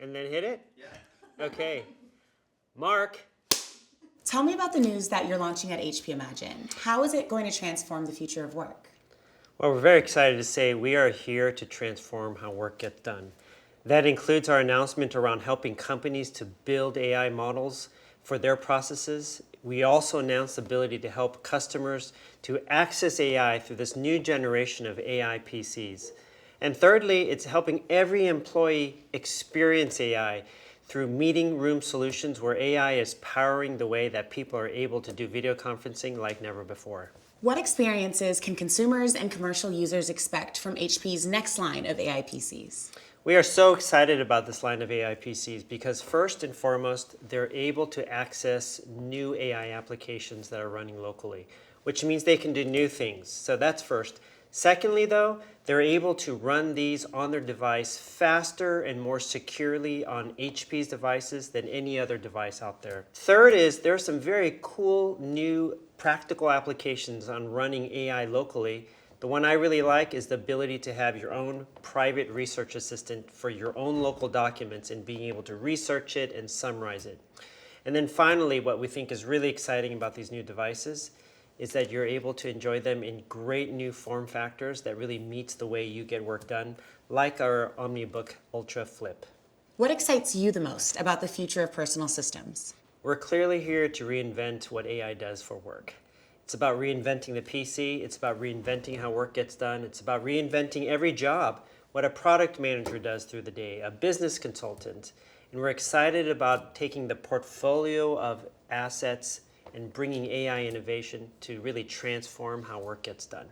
And then hit it? Yeah. Okay. Mark. Tell me about the news that you're launching at HP Imagine. How is it going to transform the future of work? Well, we're very excited to say we are here to transform how work gets done. That includes our announcement around helping companies to build AI models for their processes. We also announced the ability to help customers to access AI through this new generation of AI PCs. And thirdly, it's helping every employee experience AI through meeting room solutions where AI is powering the way that people are able to do video conferencing like never before. What experiences can consumers and commercial users expect from HP's next line of AI PCs? We are so excited about this line of AI PCs because first and foremost, they're able to access new AI applications that are running locally, which means they can do new things. So that's first. Secondly, though, they're able to run these on their device faster and more securely on HP's devices than any other device out there. Third is there are some very cool new practical applications on running AI locally. The one I really like is the ability to have your own private research assistant for your own local documents and being able to research it and summarize it. And then finally, what we think is really exciting about these new devices is that you're able to enjoy them in great new form factors that really meets the way you get work done, like our OmniBook Ultra Flip. What excites you the most about the future of personal systems? We're clearly here to reinvent what AI does for work. It's about reinventing the PC, it's about reinventing how work gets done, it's about reinventing every job, what a product manager does through the day, a business consultant. And we're excited about taking the portfolio of assets and bringing AI innovation to really transform how work gets done.